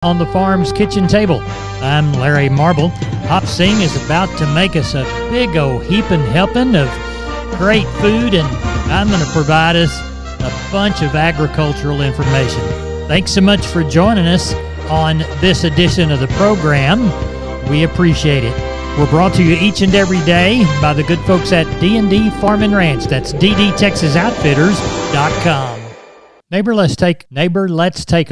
On the farm's kitchen table. I'm Larry Marble. Hop Sing is about to make us a big old heaping helping of great food, and I'm going to provide us a bunch of agricultural information. Thanks so much for joining us on this edition of the program. We appreciate it. We're brought to you each and every day by the good folks at D&D Farm and Ranch. That's ddtexasoutfitters.com. Neighbor, let's take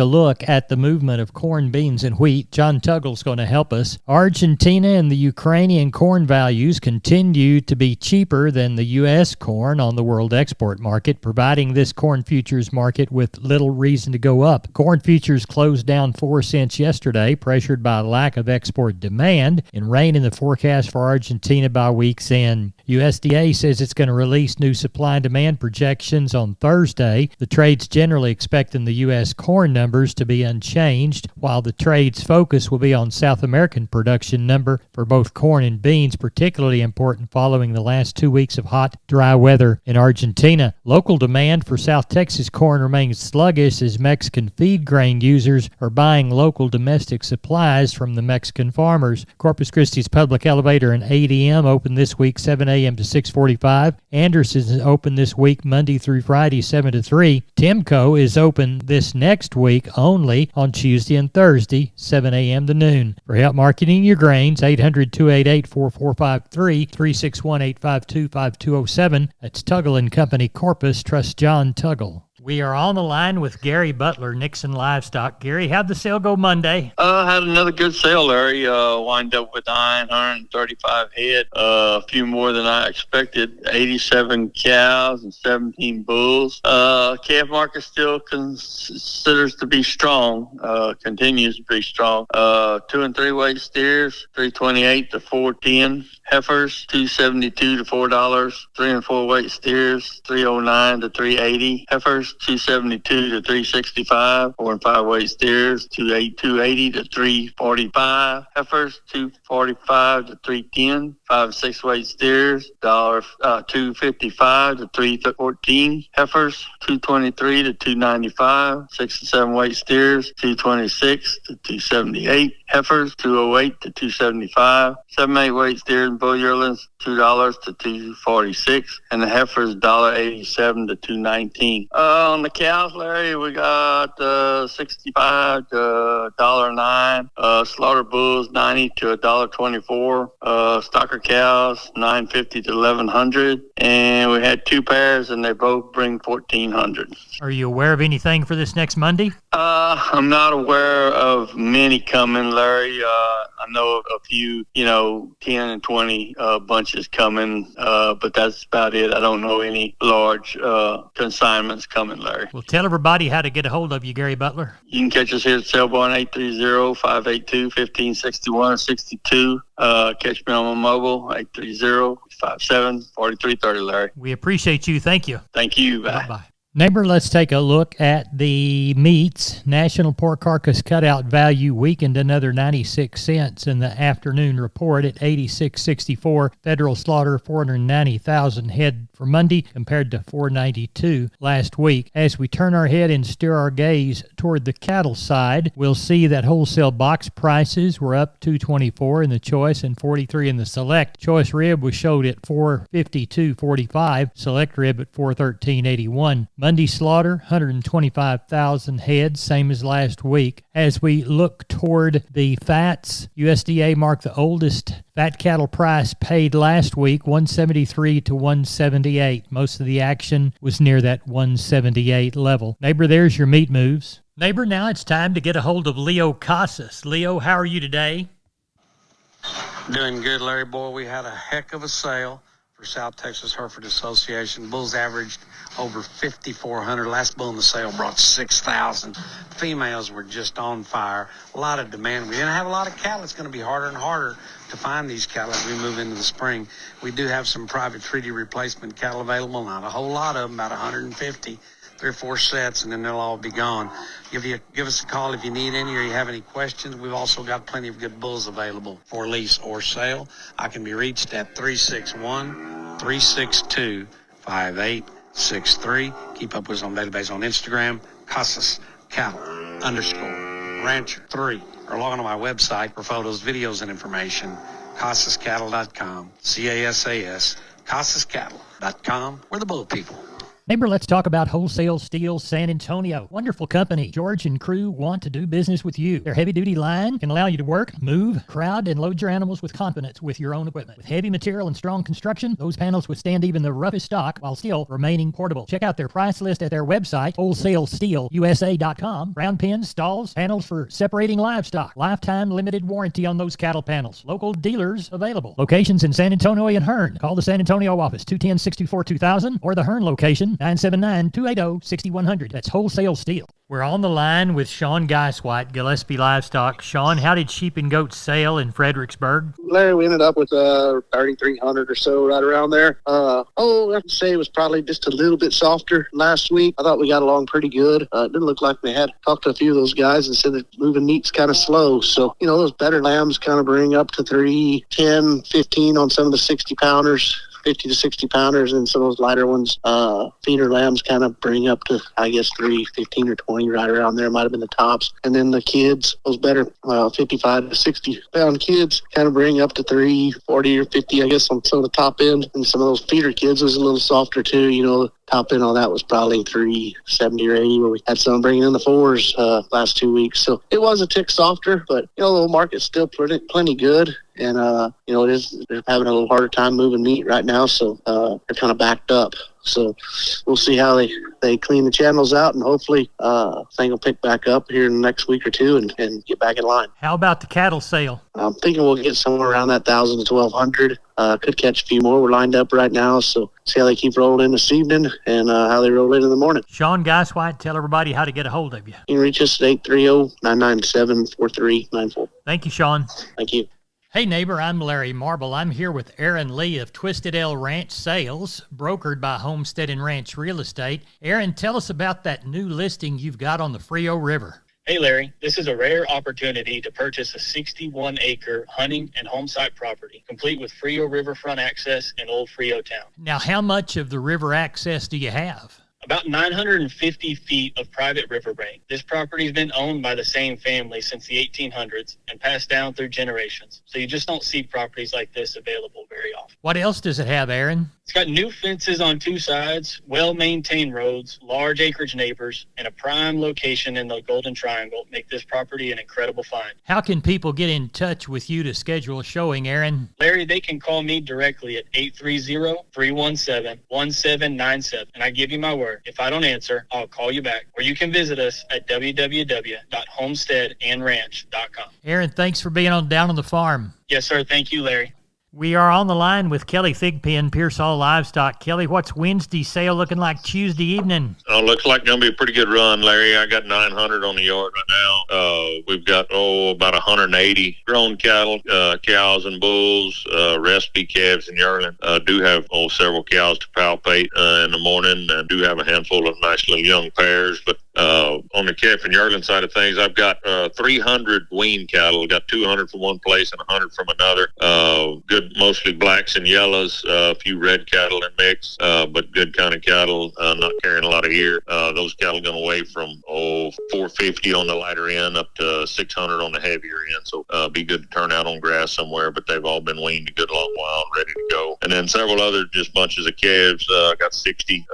a look at the movement of corn, beans, and wheat. John Tuggle's going to help us. Argentina and the Ukrainian corn values continue to be cheaper than the U.S. corn on the world export market, providing this corn futures market with little reason to go up. Corn futures closed down 4 cents yesterday, pressured by a lack of export demand and rain in the forecast for Argentina by week's end. USDA says it's going to release new supply and demand projections on Thursday. The trade's generally expecting the U.S. corn numbers to be unchanged, while the trade's focus will be on South American production number for both corn and beans, particularly important following the last 2 weeks of hot, dry weather in Argentina. Local demand for South Texas corn remains sluggish as Mexican feed grain users are buying local domestic supplies from the Mexican farmers. Corpus Christi's Public Elevator and ADM open this week 7 a.m. to 6:45. Anderson's is open this week Monday through Friday 7 to 3. Timco is open this next week only on Tuesday and Thursday 7 a.m. to noon. For help marketing your grains, 800-288-4453, 361-852-5207. That's Tuggle and Company, Corpus. Trust John Tuggle. We are on the line with Gary Butler, Nixon Livestock. Gary, how'd the sale go Monday? Had another good sale, Larry. Wind up with 935 head, a few more than I expected. 87 cows and 17 bulls. Calf market still considers to be strong, continues to be strong. 2 and 3 weight steers, 328 to 410. Heifers, $272 to $4. 3 and 4 weight steers, $309 to $380. Heifers, $272 to $365. 4 and 5 weight steers, $280 to $345. Heifers, $245 to $310. 5 and 6 weight steers, $255 to $314. Heifers, $223 to $295. 6 and 7 weight steers, $226 to $278. Heifers, $208 to $275. 7 and 8 weight steers and bull yearlings, $2 to $246, and the heifers $1.87 to $2.19. On the cows, Larry, we got 65 to $1.09. Slaughter bulls $90 to $1.24. Stocker cows $950 to $1,100, and we had 2 pairs, and they both bring $1,400. Are you aware of anything for this next Monday? I'm not aware of many coming, Larry. I know of a few, 10 and 20 bunches coming, but that's about it. I don't know any large consignments coming, Larry. Well, tell everybody how to get a hold of you, Gary Butler. You can catch us here at Sailborn 830-582-1561 or 62. Catch me on my mobile, 830-57-4330, Larry. We appreciate you. Thank you. Thank you. Bye. Bye-bye. Neighbor, let's take a look at the meats. National pork carcass cutout value weakened another 96 cents in the afternoon report at 86.64. Federal slaughter 490,000 head for Monday compared to 492 last week. As we turn our head and steer our gaze toward the cattle side, we'll see that wholesale box prices were up $2.24 in the choice and $43 in the select. Choice rib was showed at $452.45. Select rib at $413.81. Monday slaughter, 125,000 head, same as last week. As we look toward the fats, USDA marked the oldest fat cattle price paid last week, $173 to $178. Most of the action was near that $178 level. Neighbor, there's your meat moves. Neighbor, now it's time to get a hold of Leo Casas. Leo, how are you today? Doing good, Larry boy. We had a heck of a sale for South Texas Hereford Association. Bulls averaged over 5,400. Last bull in the sale brought 6,000. Females were just on fire. A lot of demand. We didn't have a lot of cattle. It's going to be harder and harder to find these cattle as we move into the spring. We do have some private treaty replacement cattle available. Not a whole lot of them, about 150. 3 or 4 sets, and then they'll all be gone. Give us a call if you need any or you have any questions. We've also got plenty of good bulls available for lease or sale. I can be reached at 361-362-5863. Keep up with us on database on Instagram, Casas Cattle _ Rancher 3. Or log on to my website for photos, videos, and information, CasasCattle.com, C-A-S-A-S, CasasCattle.com. We're the Bull People. Neighbor, let's talk about Wholesale Steel San Antonio. Wonderful company. George and crew want to do business with you. Their heavy-duty line can allow you to work, move, crowd, and load your animals with confidence with your own equipment. With heavy material and strong construction, those panels withstand even the roughest stock while still remaining portable. Check out their price list at their website, wholesalesteelusa.com. Round pins, stalls, panels for separating livestock. Lifetime limited warranty on those cattle panels. Local dealers available. Locations in San Antonio and Hearn. Call the San Antonio office, 210-64-2000, or the Hearn location, 979-280-6100. That's Wholesale Steel. We're on the line with Sean Geiswhite, Gillespie Livestock. Sean, how did sheep and goats sell in Fredericksburg? Larry, we ended up with 3,300 or so, right around there. I have to say it was probably just a little bit softer last week. I thought we got along pretty good. It didn't look like they had talked to a few of those guys and said that moving meat's kind of slow. So, those better lambs kind of bring up to 310, 15 on some of the 60-pounders. 50 to 60 pounders, and some of those lighter ones, feeder lambs kind of bring up to, I guess, 315 or 20, right around there might have been the tops. And then the kids, those better 55 to 60 pound kids, kind of bring up to 340 or 50, I guess, on some of the top end. And some of those feeder kids was a little softer too. Top end on that was probably 370 or 80, where we had some bringing in the fours last 2 weeks. So it was a tick softer, but the whole market's still plenty good. And, they're having a little harder time moving meat right now, so they're kind of backed up. So we'll see how they clean the channels out, and hopefully thing will pick back up here in the next week or two and get back in line. How about the cattle sale? I'm thinking we'll get somewhere around that 1,000 to 1,200. Could catch a few more. We're lined up right now, so see how they keep rolling in this evening and how they roll in the morning. Sean Geiswhite, tell everybody how to get a hold of you. You can reach us at 830-997-4394. Thank you, Sean. Thank you. Hey neighbor, I'm Larry Marble. I'm here with Aaron Lee of Twisted L Ranch Sales, brokered by Homestead and Ranch Real Estate. Aaron, tell us about that new listing you've got on the Frio River. Hey Larry, this is a rare opportunity to purchase a 61-acre hunting and home site property, complete with Frio riverfront access in Old Frio Town. Now, how much of the river access do you have? About 950 feet of private riverbank. This property's been owned by the same family since the 1800s and passed down through generations. So you just don't see properties like this available very often. What else does it have, Aaron? It's got new fences on two sides, well-maintained roads, large acreage neighbors, and a prime location in the Golden Triangle make this property an incredible find. How can people get in touch with you to schedule a showing, Aaron? Larry, they can call me directly at 830-317-1797, and I give you my word. If I don't answer, I'll call you back. Or you can visit us at www.homesteadandranch.com. Aaron, thanks for being down on the farm. Yes, sir. Thank you, Larry. We are on the line with Kelly Thigpen, Pearsall Livestock. Kelly, what's Wednesday sale looking like Tuesday evening? Looks like going to be a pretty good run, Larry. I got 900 on the yard right now. We've got, about 180 grown cattle, cows and bulls, recipe calves and yearling. Do have, several cows to palpate in the morning, and do have a handful of nice little young pairs. But on the calf and yearling side of things, I've got 300 wean cattle. Got 200 from one place and 100 from another. Good, mostly blacks and yellows, a few red cattle in mix, but good kind of cattle, not carrying a lot of ear. Those cattle going away from 450 on the lighter end up to 600 on the heavier end. So be good to turn out on grass somewhere, but they've all been weaned a good long while and ready to go. And then several other just bunches of calves. Got 60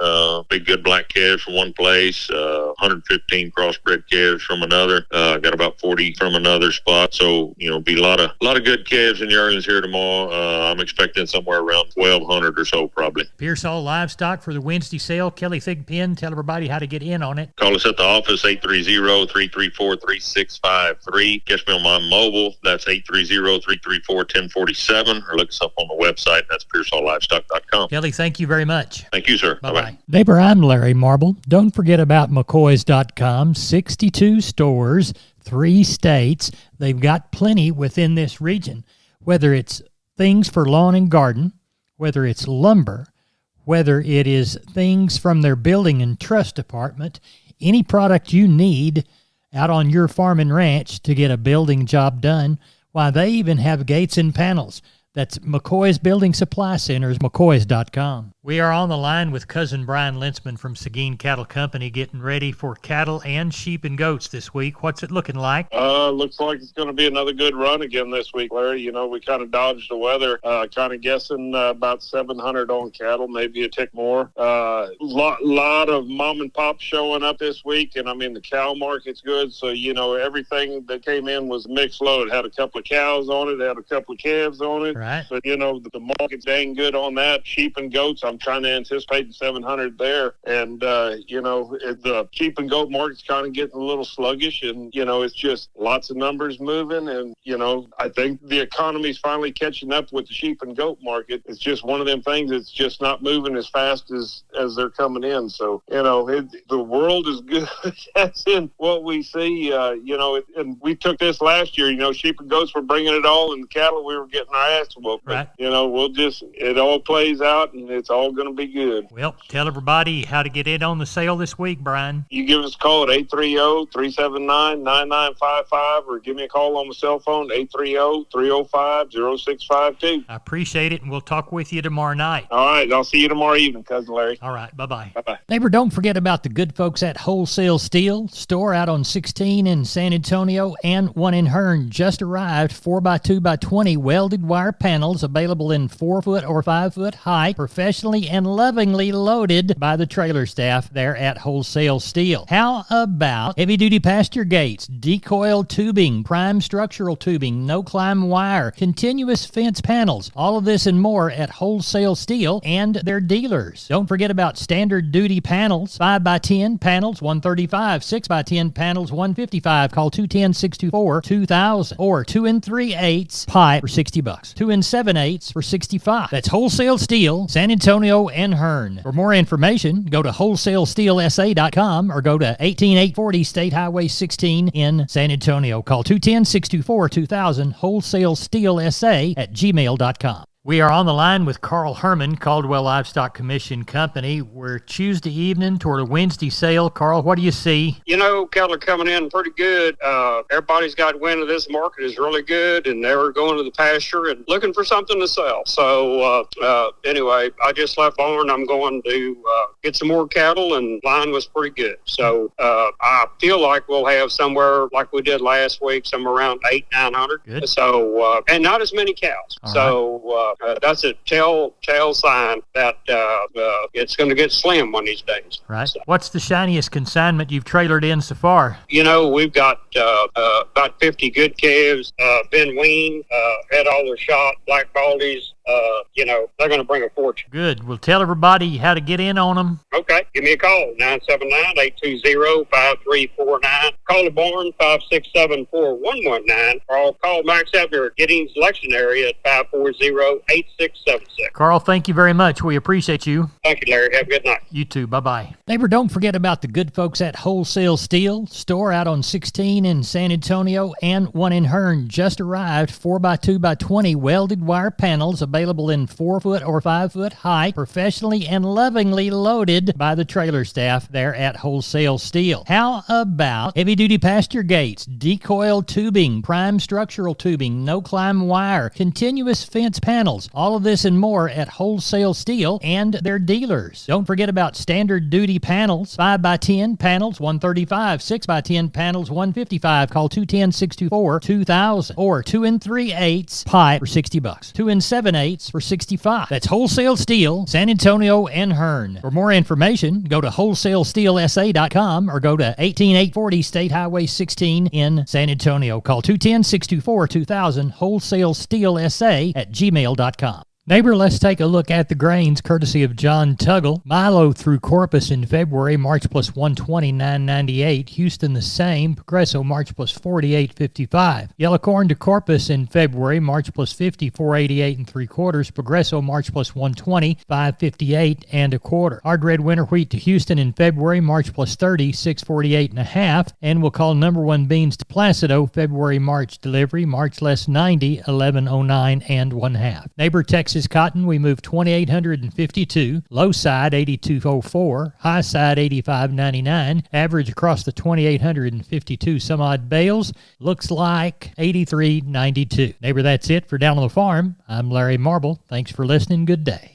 big good black calves from one place, 115 crossbred calves from another. Got about 40 from another spot. So be a lot of good calves and yearlings here tomorrow. I'm expecting somewhere around 1,200 or so probably. Pearsall Livestock for the Wednesday sale. Kelly Thigpen, tell everybody how to get in on it. Call us at the office, 830-334-3653. Catch me on my mobile. That's 830-334-1047. Or look us up on the website. That's PearsallLivestock.com. Kelly, thank you very much. Thank you, sir. Bye-bye. Neighbor, I'm Larry Marble. Don't forget about McCoys.com. 62 stores, 3 states. They've got plenty within this region. Whether it's things for lawn and garden, whether it's lumber, whether it is things from their building and trust department, any product you need out on your farm and ranch to get a building job done, why, they even have gates and panels. That's McCoy's Building Supply Centers, McCoy's.com. We are on the line with cousin Brian Lintzman from Seguin Cattle Company, getting ready for cattle and sheep and goats this week. What's it looking like? Looks like it's going to be another good run again this week, Larry. You know, we kind of dodged the weather, kind of guessing about 700 on cattle, maybe a tick more. Lot of mom and pop showing up this week, and I mean the cow market's good. So you know everything that came in was mixed load. Had a couple of cows on it, had a couple of calves on it. Right. But you know the market's dang good on that. Sheep and goats, I'm trying to anticipate 700 there, and you know the sheep and goat market's kind of getting a little sluggish, and you know it's just lots of numbers moving, and you know I think the economy's finally catching up with the sheep and goat market. It's just one of them things that's just not moving as fast as they're coming in. So you know the world is good. That's in what we see. You know, and we took this last year. You know, sheep and goats were bringing it all, and the cattle we were getting our ass whooped. Right. You know, it all plays out, and it's all going to be good. Well, tell everybody how to get in on the sale this week, Brian. You give us a call at 830-379-9955 or give me a call on my cell phone, 830-305-0652. I appreciate it, and we'll talk with you tomorrow night. All right, I'll see you tomorrow evening, Cousin Larry. All right, bye-bye. Bye-bye. Neighbor, don't forget about the good folks at Wholesale Steel, store out on 16 in San Antonio and one in Hearn. Just arrived 4x2x20 welded wire panels available in 4-foot or 5-foot height, professionally and lovingly loaded by the trailer staff there at Wholesale Steel. How about heavy-duty pasture gates, decoil tubing, prime structural tubing, no-climb wire, continuous fence panels, all of this and more at Wholesale Steel and their dealers. Don't forget about standard duty panels, 5x10 panels, $135, 6x10 panels, $155. Call 210-624-2000 or 2 3/8 pipe for $60. 2 7/8 for $65. That's Wholesale Steel, San Antonio and Hearn. For more information, go to wholesalesteelsa.com or go to 18840 State Highway 16 in San Antonio. Call 210-624-2000, wholesalesteelsa@gmail.com. We are on the line with Carl Herman, Caldwell Livestock Commission Company. We're Tuesday evening toward a Wednesday sale. Carl, what do you see? You know, cattle are coming in pretty good. Everybody's got wind of this market is really good, and they're going to the pasture and looking for something to sell. So anyway, I just left barn. I'm going to get some more cattle, and line was pretty good. So I feel like we'll have somewhere like we did last week, somewhere around 800-900. Good. So and not as many cows. All so that's a tell sign that it's going to get slim one of these days. Right. So, What's the shiniest consignment you've trailered in so far? you know, we've got about 50 good calves, been weaned, had all their shot, black baldies. You know, they're going to bring a fortune. Good. We'll tell everybody how to get in on them. Okay, give me a call, 979-820-5349. Call the barn, 567-4119, or I'll call Max Ebner at Giddings Election Area at 540-8676. Carl, thank you very much. We appreciate you. Thank you, Larry. Have a good night. You too. Bye-bye. Neighbor, don't forget about the good folks at Wholesale Steel, store out on 16 in San Antonio and one in Hearn. Just arrived 4x2x20 welded wire panels available in 4-foot or 5-foot height, professionally and lovingly loaded by the trailer staff there at Wholesale Steel. How about heavy-duty pasture gates, decoil tubing, prime structural tubing, no-climb wire, continuous fence panels, all of this and more at Wholesale Steel and their dealers. Don't forget about standard duty panels, 5x10 panels, $135, 6x10 panels, $155. Call 210-624-2000 or 2 3/8 pipe for $60. 2 7/8 for $65. That's Wholesale Steel, San Antonio and Hearn. For more information, go to wholesalesteelsa.com or go to 18840 State Highway 16 in San Antonio. Call 210-624-2000, wholesalesteelsa@gmail.com. Neighbor, let's take a look at the grains courtesy of John Tuggle. Milo through Corpus in February, March plus 129.98. Houston the same. Progresso March plus 48.55. Yellow corn to Corpus in February, March plus 54.88 3/4. Progresso March plus 120, 5.58 1/4. Hard red winter wheat to Houston in February, March plus 30, 6.48 1/2. And we'll call number one beans to Placido, February, March delivery, March less 90, 11.09 1/2. Neighbor, Texas Texas cotton, we moved 2,852. Low side 8,204. High side 85.99. Average across the 2,852 some odd bales looks like 83.92. Neighbor, that's it for Down on the Farm. I'm Larry Marble. Thanks for listening. Good day.